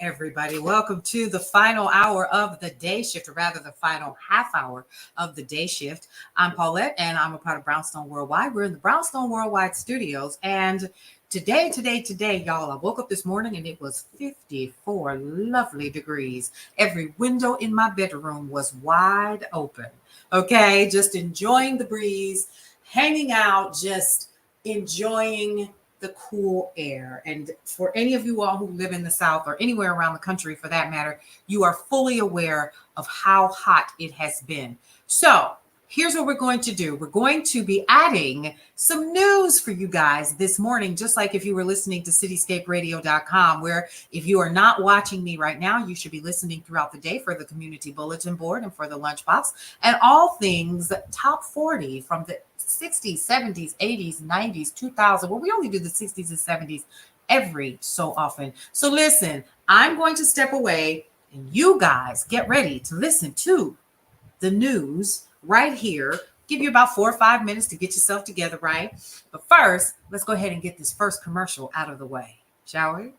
everybody. Welcome to the final hour of the day shift, or rather the final half hour of the day shift. I'm Paulette, and I'm a part of Brownstone Worldwide. We're in the Brownstone Worldwide studios, and today, y'all, I woke up this morning and it was 54 lovely degrees. Every window in my bedroom was wide open. Okay, just enjoying the breeze, hanging out, just enjoying the cool air. And for any of you all who live in the South or anywhere around the country for that matter, you are fully aware of how hot it has been. So here's what we're going to do. We're going to be adding some news for you guys this morning, just like if you were listening to cityscaperadio.com, where if you are not watching me right now, you should be listening throughout the day for the community bulletin board and for the lunchbox and all things top 40 from the 60s, 70s, 80s, 90s, 2000. Well, we only do the 60s and 70s every so often. So listen, I'm going to step away and you guys get ready to listen to the news right here. Give you about 4 or 5 minutes to get yourself together, right? But first, let's go ahead and get this first commercial out of the way, shall we?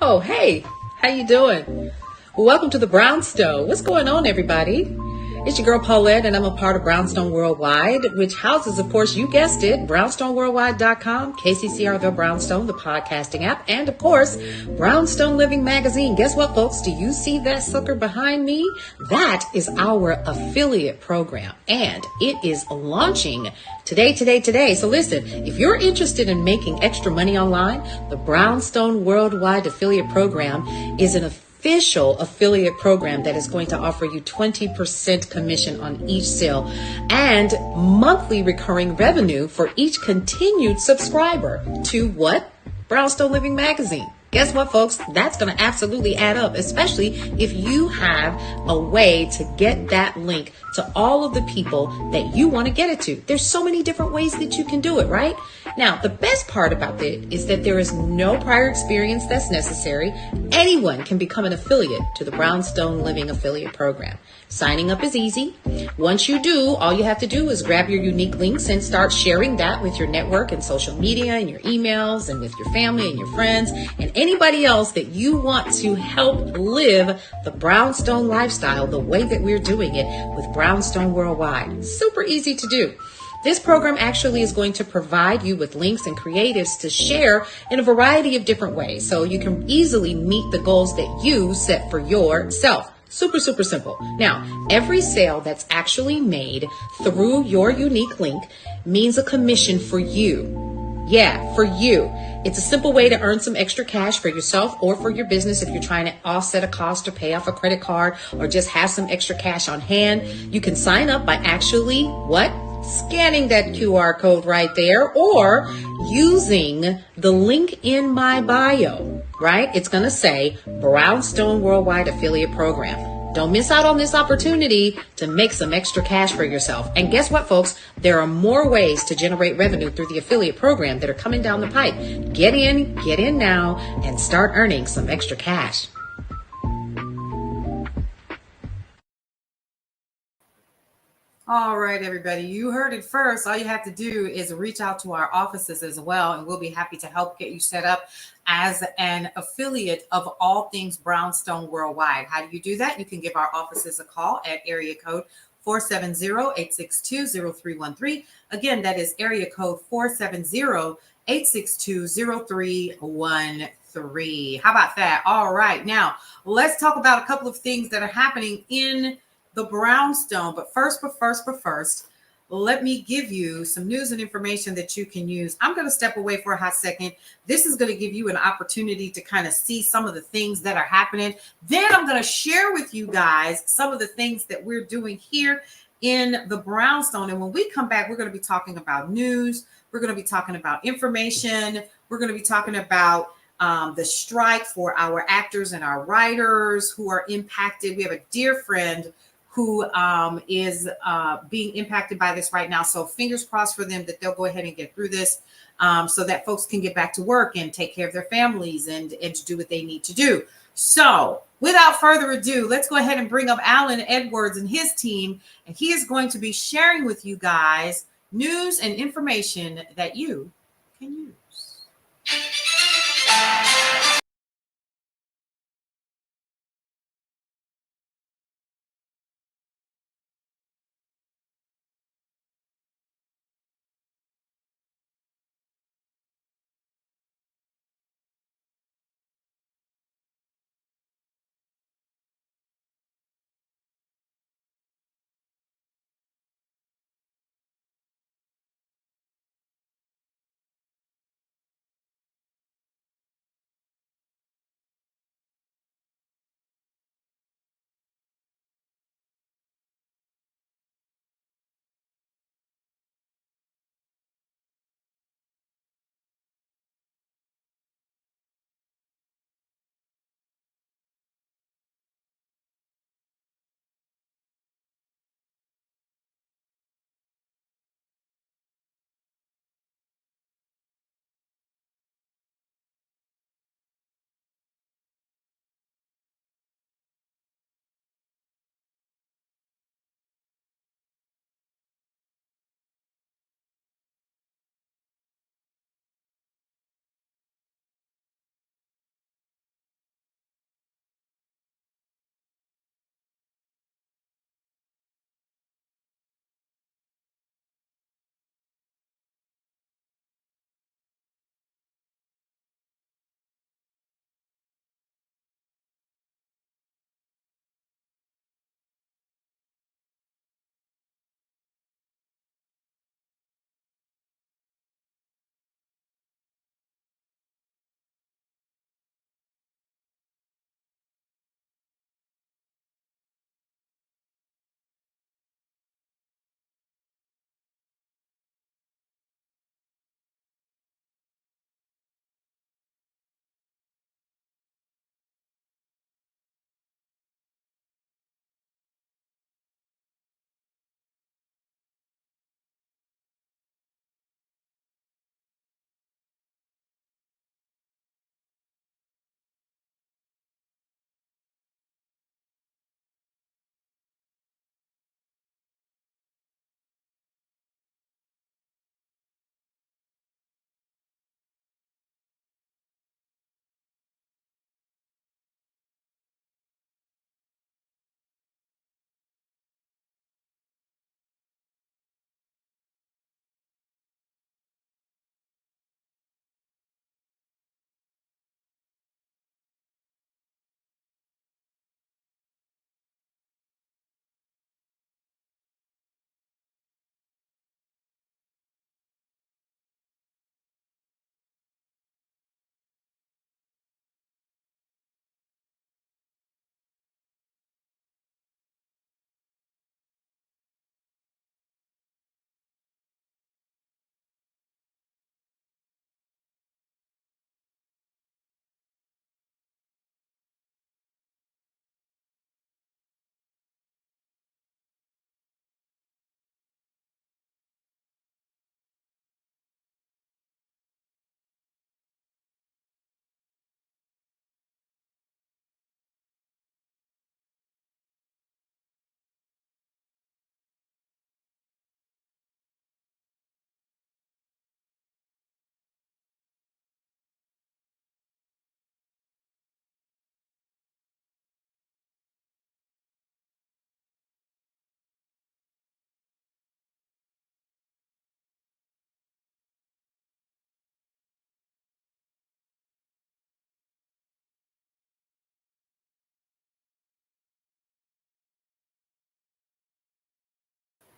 Oh, hey, how you doing? Welcome to the Brownstone. What's going on, everybody? It's your girl Paulette, and I'm a part of Brownstone Worldwide, which houses, of course, you guessed it, brownstoneworldwide.com, KCCR The Brownstone, the podcasting app, and, of course, Brownstone Living Magazine. Guess what, folks? Do you see that sucker behind me? That is our affiliate program, and it is launching today. So listen, if you're interested in making extra money online, the Brownstone Worldwide Affiliate Program is an official affiliate program that is going to offer you 20% commission on each sale and monthly recurring revenue for each continued subscriber to what? Brownstone Living Magazine. Guess what, folks? That's going to absolutely add up, especially if you have a way to get that link to all of the people that you want to get it to. There's so many different ways that you can do it, right? Now, the best part about it is that there is no prior experience that's necessary. Anyone can become an affiliate to the Brownstone Living Affiliate Program. Signing up is easy. Once you do, all you have to do is grab your unique links and start sharing that with your network and social media and your emails and with your family and your friends and anybody else that you want to help live the Brownstone lifestyle the way that we're doing it with Brownstone Worldwide. Super easy to do. This program actually is going to provide you with links and creatives to share in a variety of different ways, so you can easily meet the goals that you set for yourself. Super simple. Now, every sale that's actually made through your unique link means a commission for you. Yeah, for you. It's a simple way to earn some extra cash for yourself or for your business if you're trying to offset a cost or pay off a credit card or just have some extra cash on hand. You can sign up by actually scanning that QR code right there or using the link in my bio, right? It's going to say Brownstone Worldwide Affiliate Program. Don't miss out on this opportunity to make some extra cash for yourself. And guess what, folks? There are more ways to generate revenue through the affiliate program that are coming down the pipe. Get in now and start earning some extra cash. All right, everybody, you heard it first. All you have to do is reach out to our offices as well, and we'll be happy to help get you set up as an affiliate of all things Brownstone Worldwide. How do you do that? You can give our offices a call at area code 470-862-0313. Again, that is area code 470-862-0313. How about that? All right, now let's talk about a couple of things that are happening in the Brownstone. But first, let me give you some news and information that you can use. I'm going to step away for a hot second. This is going to give you an opportunity to kind of see some of the things that are happening. Then I'm going to share with you guys some of the things that we're doing here in the Brownstone. And when we come back, we're going to be talking about news. We're going to be talking about information. We're going to be talking about the strike for our actors and our writers who are impacted. We have a dear friend who is being impacted by this right now. So fingers crossed for them that they'll go ahead and get through this so that folks can get back to work and take care of their families and to do what they need to do. So without further ado, let's go ahead and bring up Alan Edwards and his team. And he is going to be sharing with you guys news and information that you can use.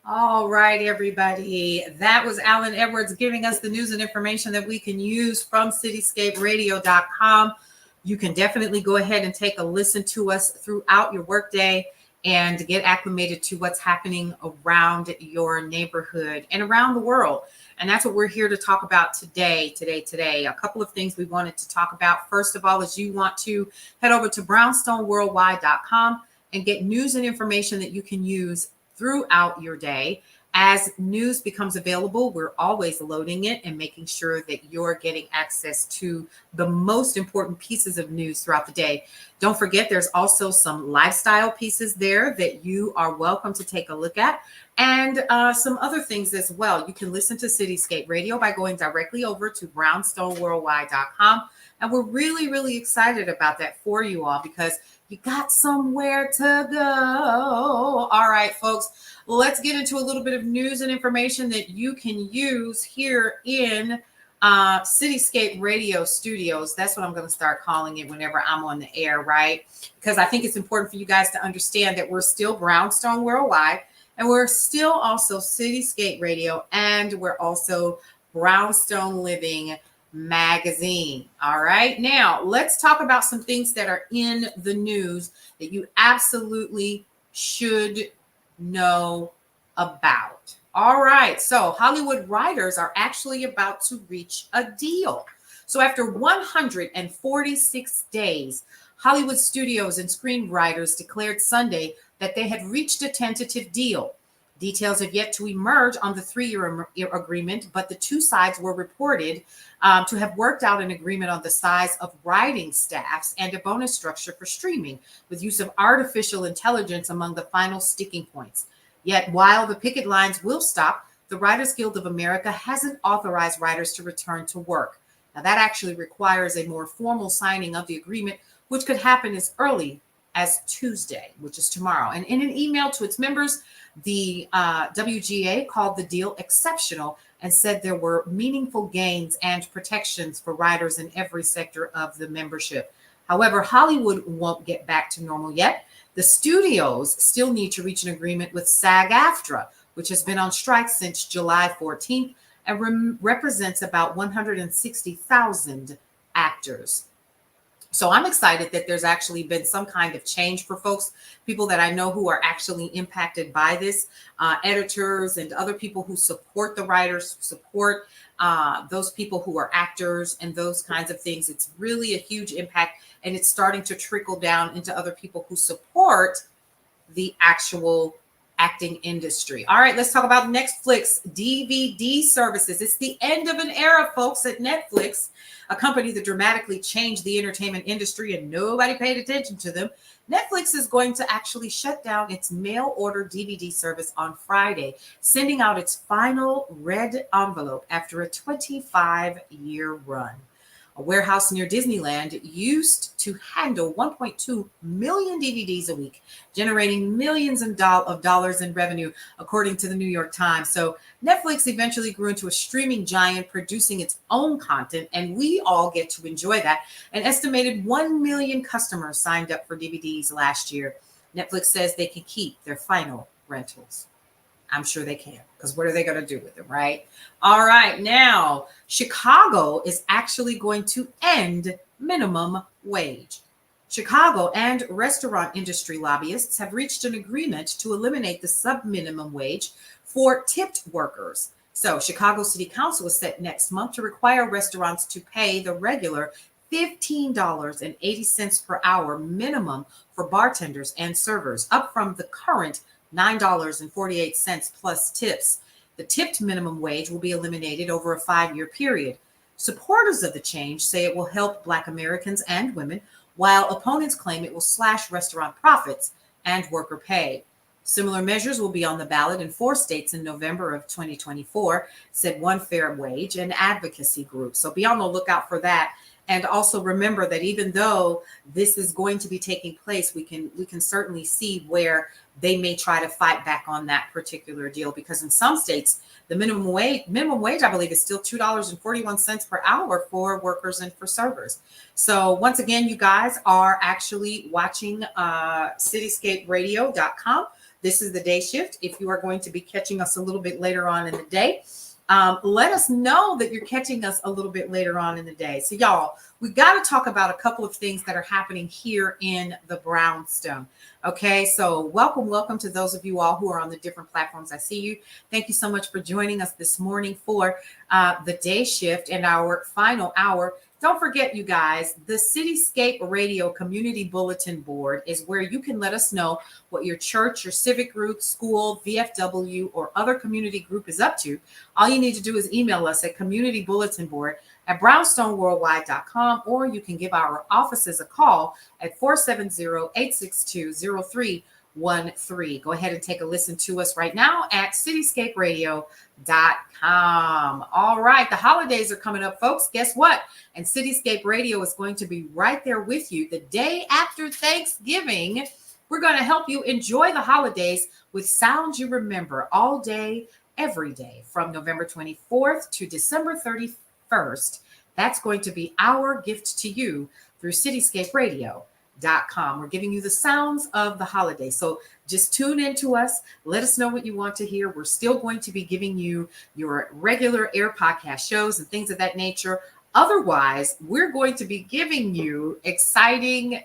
All right, everybody. That was Alan Edwards giving us the news and information that we can use from cityscaperadio.com. You can definitely go ahead and take a listen to us throughout your workday and get acclimated to what's happening around your neighborhood and around the world. And that's what we're here to talk about today. A couple of things we wanted to talk about. First of all, is you want to head over to brownstoneworldwide.com and get news and information that you can use throughout your day. As news becomes available, we're always loading it and making sure that you're getting access to the most important pieces of news throughout the day. Don't forget, there's also some lifestyle pieces there that you are welcome to take a look at. and some other things as well. You can listen to Cityscape Radio by going directly over to brownstoneworldwide.com. And we're really, really excited about that for you all because you got somewhere to go. All right, folks, let's get into a little bit of news and information that you can use here in Cityscape Radio Studios. That's what I'm going to start calling it whenever I'm on the air, right? Because I think it's important for you guys to understand that we're still Brownstone Worldwide, and we're still also Cityscape Radio, and we're also Brownstone Living Magazine. All right. Now, let's talk about some things that are in the news that you absolutely should know about. All right. So Hollywood writers are actually about to reach a deal. So after 146 days, Hollywood studios and screenwriters declared Sunday that they had reached a tentative deal. Details have yet to emerge on the 3-year agreement, but the two sides were reported to have worked out an agreement on the size of writing staffs and a bonus structure for streaming, with use of artificial intelligence among the final sticking points. Yet, while the picket lines will stop, the Writers Guild of America hasn't authorized writers to return to work. Now, that actually requires a more formal signing of the agreement, which could happen as early as Tuesday, which is tomorrow. And in an email to its members, the WGA called the deal exceptional and said there were meaningful gains and protections for writers in every sector of the membership. However, Hollywood won't get back to normal yet. The studios still need to reach an agreement with SAG-AFTRA, which has been on strike since July 14th and represents about 160,000 actors. So I'm excited that there's actually been some kind of change for folks, people that I know who are actually impacted by this, editors and other people who support the writers, support those people who are actors and those kinds of things. It's really a huge impact, and it's starting to trickle down into other people who support the actual acting industry. All right, let's talk about Netflix DVD services. It's the end of an era, folks, at Netflix, a company that dramatically changed the entertainment industry and nobody paid attention to them. Netflix is going to actually shut down its mail order DVD service on Friday, sending out its final red envelope after a 25-year run. A warehouse near Disneyland used to handle 1.2 million DVDs a week, generating millions of dollars in revenue, according to the New York Times. So Netflix eventually grew into a streaming giant, producing its own content, and we all get to enjoy that. An estimated 1 million customers signed up for DVDs last year. Netflix says they can keep their final rentals. I'm sure they can, because what are they going to do with them, right? All right, now, Chicago is actually going to end minimum wage. Chicago and restaurant industry lobbyists have reached an agreement to eliminate the sub-minimum wage for tipped workers. So Chicago City Council is set next month to require restaurants to pay the regular $15.80 per hour minimum for bartenders and servers, up from the current $9.48 plus tips. The tipped minimum wage will be eliminated over a 5-year period. Supporters of the change say it will help Black Americans and women, while opponents claim it will slash restaurant profits and worker pay. Similar measures will be on the ballot in 4 states in November of 2024, said One Fair Wage, an advocacy group. So be on the lookout for that. And also remember that even though this is going to be taking place, we can certainly see where they may try to fight back on that particular deal, because in some states, the minimum wage, I believe, is still $2.41 per hour for workers and for servers. So once again, you guys are actually watching cityscaperadio.com. This is the day shift. If you are going to be catching us a little bit later on in the day, let us know that you're catching us a little bit later on in the day. So y'all, we got to talk about a couple of things that are happening here in the Brownstone. Okay, so welcome to those of you all who are on the different platforms. I see you. Thank you so much for joining us this morning for the day shift and our final hour. Don't forget, you guys, the Cityscape Radio Community Bulletin Board is where you can let us know what your church, your civic group, school, VFW, or other community group is up to. All you need to do is email us at communitybulletinboard@brownstoneworldwide.com, or you can give our offices a call at 470-862-0310. 913. Go ahead and take a listen to us right now at cityscaperadio.com. All right, the holidays are coming up, folks. Guess what? And Cityscape Radio is going to be right there with you the day after Thanksgiving. We're going to help you enjoy the holidays with sounds you remember all day, every day, from November 24th to December 31st. That's going to be our gift to you through cityscaperadio.com. We're giving you the sounds of the holiday. So just tune in to us. Let us know what you want to hear. We're still going to be giving you your regular air podcast shows and things of that nature. Otherwise, we're going to be giving you exciting,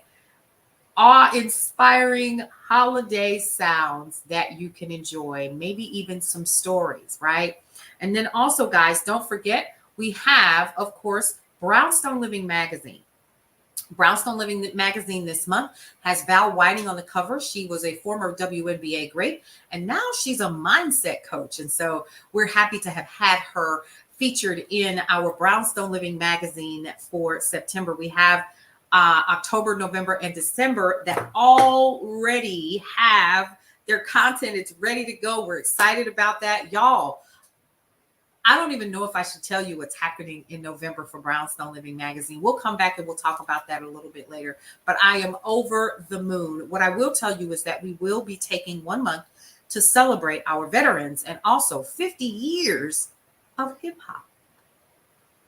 awe-inspiring holiday sounds that you can enjoy, maybe even some stories, right? And then also, guys, don't forget, we have, of course, Brownstone Living Magazine. Brownstone Living Magazine this month has Val Whiting on the cover. She was a former WNBA great, and now she's a mindset coach. And so we're happy to have had her featured in our Brownstone Living Magazine for September. We have October, November, and December that already have their content. It's ready to go. We're excited about that. Y'all, I don't even know if I should tell you what's happening in November for Brownstone Living Magazine. We'll come back and we'll talk about that a little bit later, but I am over the moon. What I will tell you is that we will be taking 1 month to celebrate our veterans and also 50 years of hip hop.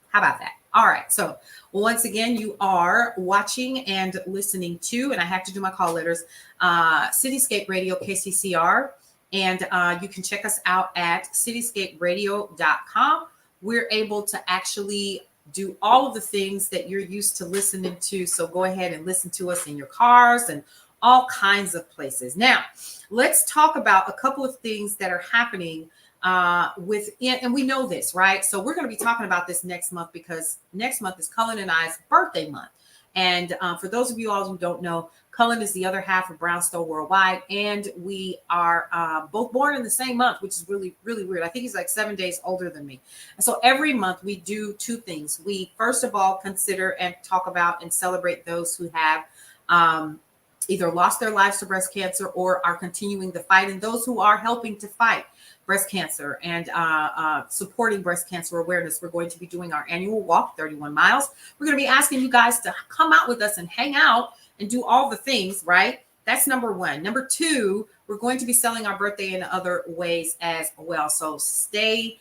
How about that? All right. So once again, you are watching and listening to, and I have to do my call letters, Cityscape Radio, KCCR. And you can check us out at cityscaperadio.com. We're able to actually do all of the things that you're used to listening to. So go ahead and listen to us in your cars and all kinds of places. Now, let's talk about a couple of things that are happening within, and we know this, right? So we're going to be talking about this next month because next month is Cullen and I's birthday month. And for those of you all who don't know, Cullen is the other half of Brownstone Worldwide, and we are both born in the same month, which is really, really weird. I think he's like 7 days older than me. And so every month we do two things. We, first of all, consider and talk about and celebrate those who have either lost their lives to breast cancer or are continuing the fight, and those who are helping to fight breast cancer and supporting breast cancer awareness. We're going to be doing our annual walk, 31 miles. We're going to be asking you guys to come out with us and hang out and do all the things, right? That's number one. Number two, we're going to be selling our birthday in other ways as well. So stay,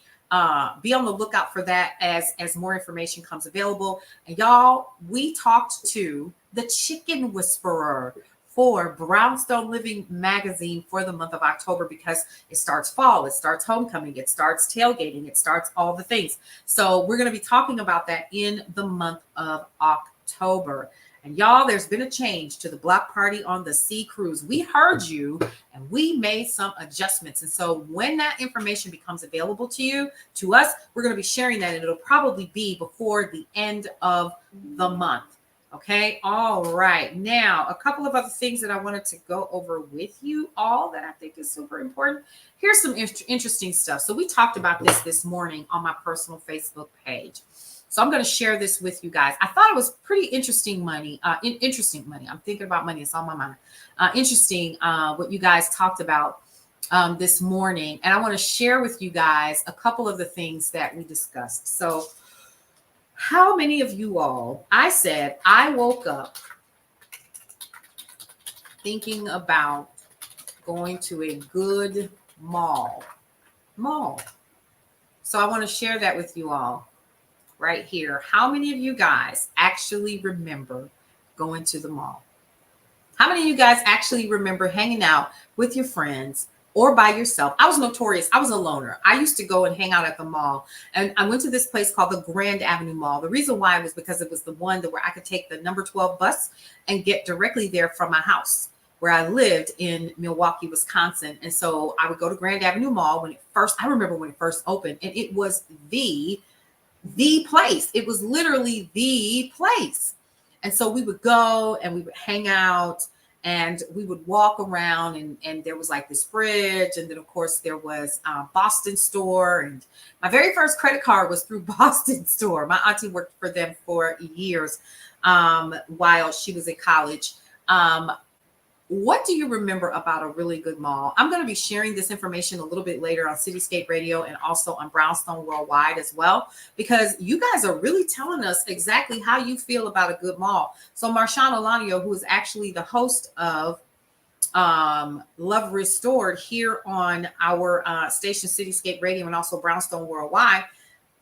be on the lookout for that as more information comes available. And y'all, we talked to the Chicken Whisperer for Brownstone Living Magazine for the month of October because it starts fall, it starts homecoming, it starts tailgating, it starts all the things. So we're going to be talking about that in the month of October. And y'all, there's been a change to the Block Party on the Sea cruise. We heard you and we made some adjustments. And so when that information becomes available to us, we're going to be sharing that, and it'll probably be before the end of the month. Okay. All right. Now, a couple of other things that I wanted to go over with you all that I think is super important. Here's some interesting stuff. So we talked about this morning on my personal Facebook page. So I'm going to share this with you guys. I thought it was pretty interesting money. Interesting money. I'm thinking about money. It's on my mind. Interesting what you guys talked about this morning. And I want to share with you guys a couple of the things that we discussed. So how many of you all, I said, I woke up thinking about going to a good mall. So I want to share that with you all right here. How many of you guys actually remember going to the mall? How many of you guys actually remember hanging out with your friends or by yourself? I was notorious. I was a loner. I used to go and hang out at the mall. And I went to this place called the Grand Avenue Mall. The reason why was because it was the one where I could take the number 12 bus and get directly there from my house where I lived in Milwaukee, Wisconsin. And so I would go to Grand Avenue Mall I remember when it first opened, and it was the place. It was literally the place. And so we would go and we would hang out and we would walk around, and there was like this bridge. And then of course there was Boston Store. And my very first credit card was through Boston Store. My auntie worked for them for years while she was in college. What do you remember about a really good mall? I'm going to be sharing this information a little bit later on Cityscape Radio and also on Brownstone Worldwide as well, because you guys are really telling us exactly how you feel about a good mall. So Marshawn Olanio, who is actually the host of Love Restored here on our station Cityscape Radio and also Brownstone Worldwide,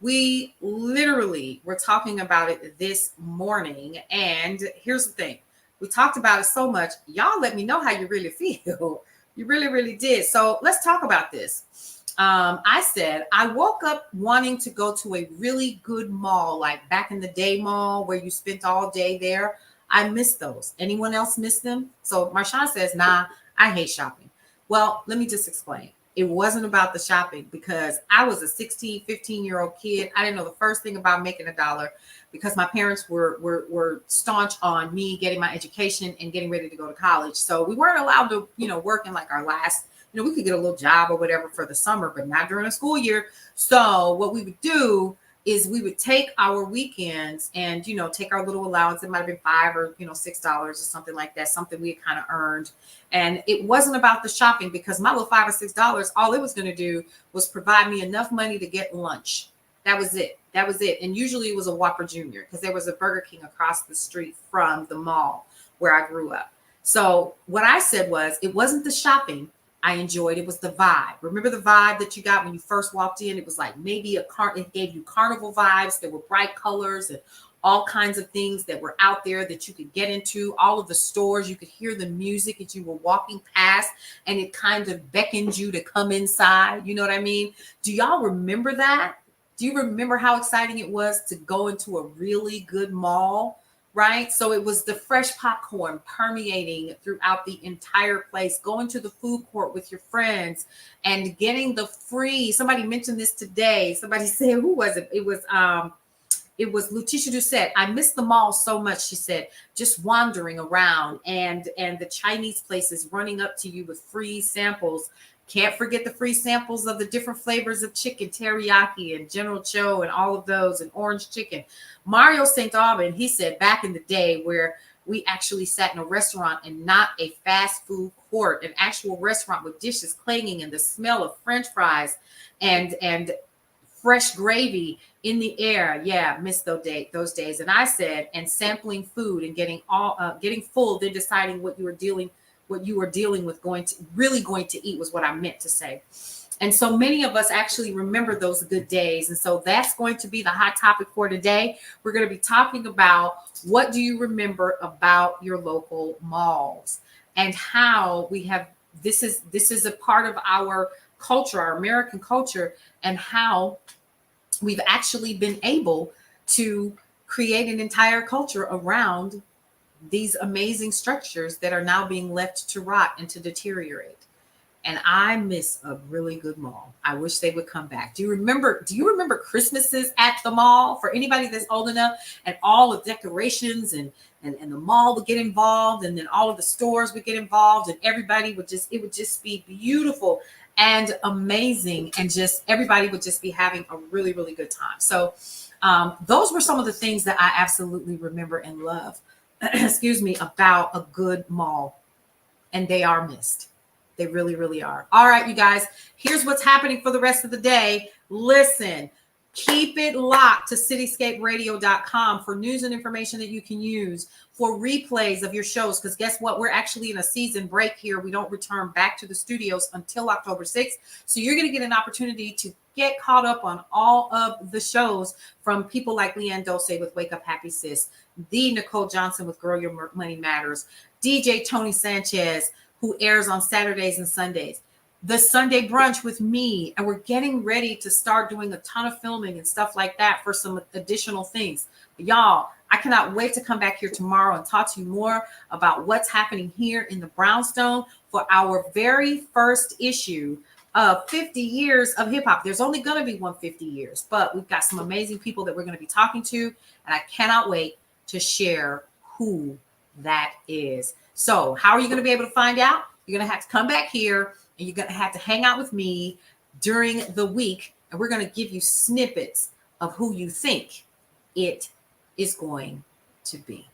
we literally were talking about it this morning. And here's the thing. We talked about it so much. Y'all let me know how you really feel. You really, really did. So let's talk about this. I said, I woke up wanting to go to a really good mall, like back in the day mall where you spent all day there. I miss those. Anyone else miss them? So Marshawn says, nah, I hate shopping. Well, let me just explain. It wasn't about the shopping because I was a 16, 15-year-old kid. I didn't know the first thing about making a dollar because my parents were staunch on me getting my education and getting ready to go to college. So we weren't allowed to, work in like our last, we could get a little job or whatever for the summer, but not during the school year. So what we would do is we would take our weekends and, take our little allowance. It might have been $5 or, $6 or something like that, something we had kind of earned. And it wasn't about the shopping because my little $5 or $6, all it was going to do was provide me enough money to get lunch. That was it. That was it. And usually it was a Whopper Jr. because there was a Burger King across the street from the mall where I grew up. So what I said was, it wasn't the shopping I enjoyed. It was the vibe. Remember the vibe that you got when you first walked in? It was like maybe it gave you carnival vibes. There were bright colors and all kinds of things that were out there that you could get into. All of the stores, you could hear the music as you were walking past and it kind of beckoned you to come inside. You know what I mean? Do y'all remember that? Do you remember how exciting it was to go into a really good mall? Right? So it was the fresh popcorn permeating throughout the entire place, going to the food court with your friends and getting the free. Somebody mentioned this today. Somebody said, who was it? It was Letitia Doucette. I miss the mall so much, she said, just wandering around and the Chinese places running up to you with free samples. Can't forget the free samples of the different flavors of chicken, teriyaki and General Tso and all of those, and orange chicken. Mario St. Aubin, he said back in the day where we actually sat in a restaurant and not a fast food court, an actual restaurant with dishes clanging and the smell of French fries and fresh gravy in the air. Yeah, miss those days. And I said, and sampling food and getting full, then deciding what you were dealing with going to eat was what I meant to say. And so many of us actually remember those good days. And so that's going to be the hot topic for today. We're going to be talking about, what do you remember about your local malls and how we have, this is a part of our culture, our American culture, and how we've actually been able to create an entire culture around these amazing structures that are now being left to rot and to deteriorate. And I miss a really good mall. I wish they would come back. Do you remember Christmases at the mall? For anybody that's old enough, and all the decorations and the mall would get involved, and then all of the stores would get involved, and everybody would it would just be beautiful and amazing, and just everybody would just be having a really, really good time. So those were some of the things that I absolutely remember and love, excuse me, about a good mall. And they are missed. They really, really are. All right, you guys, here's what's happening for the rest of the day. Listen, keep it locked to cityscaperadio.com for news and information that you can use, for replays of your shows. Because guess what? We're actually in a season break here. We don't return back to the studios until October 6th. So you're going to get an opportunity to get caught up on all of the shows from people like Leanne Dose with Wake Up Happy Sis, the Nicole Johnson with Girl Your Money Matters, DJ Tony Sanchez, who airs on Saturdays and Sundays, the Sunday brunch with me. And we're getting ready to start doing a ton of filming and stuff like that for some additional things. But y'all, I cannot wait to come back here tomorrow and talk to you more about what's happening here in the Brownstone for our very first issue of 50 years of hip hop. There's only going to be 150 years, but we've got some amazing people that we're going to be talking to. And I cannot wait to share who that is. So how are you going to be able to find out? You're going to have to come back here and you're going to have to hang out with me during the week. And we're going to give you snippets of who you think it is going to be.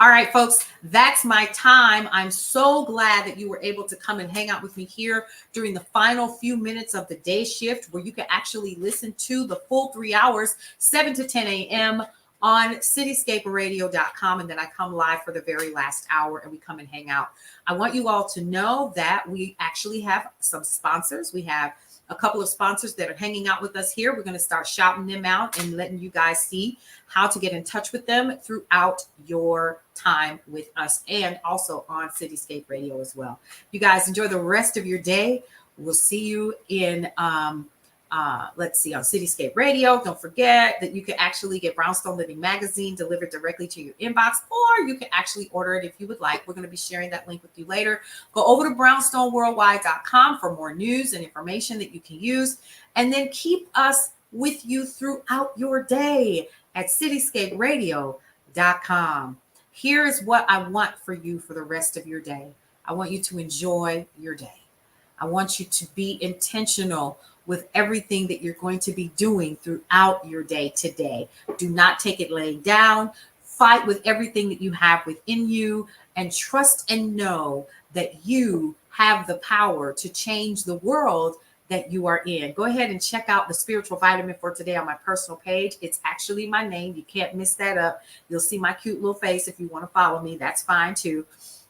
All right, folks, that's my time. I'm so glad that you were able to come and hang out with me here during the final few minutes of the day shift, where you can actually listen to the full 3 hours, 7 to 10 a.m. on cityscaperadio.com. And then I come live for the very last hour and we come and hang out. I want you all to know that we actually have some sponsors. We have a couple of sponsors that are hanging out with us here. We're going to start shouting them out and letting you guys see how to get in touch with them throughout your time with us, and also on Cityscape Radio as well. You guys enjoy the rest of your day. We'll see you in let's see, on Cityscape Radio. Don't forget that you can actually get Brownstone Living Magazine delivered directly to your inbox, or you can actually order it if you would like. We're going to be sharing that link with you later. Go over to brownstoneworldwide.com for more news and information that you can use, and then keep us with you throughout your day at cityscaperadio.com. Here is what I want for you for the rest of your day. I want you to enjoy your day. I want you to be intentional with everything that you're going to be doing throughout your day today. Do not take it laying down. Fight with everything that you have within you, and trust and know that you have the power to change the world that you are in. Go ahead and check out the spiritual vitamin for today on my personal page. It's actually my name. You can't miss that up. You'll see my cute little face. If you want to follow me, that's fine too.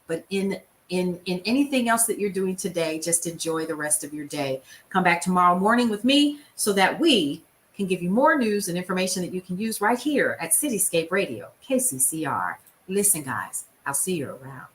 But in anything else that you're doing today, just enjoy the rest of your day. Come back tomorrow morning with me so that we can give you more news and information that you can use right here at Cityscape Radio, KCCR. Listen, guys, I'll see you around.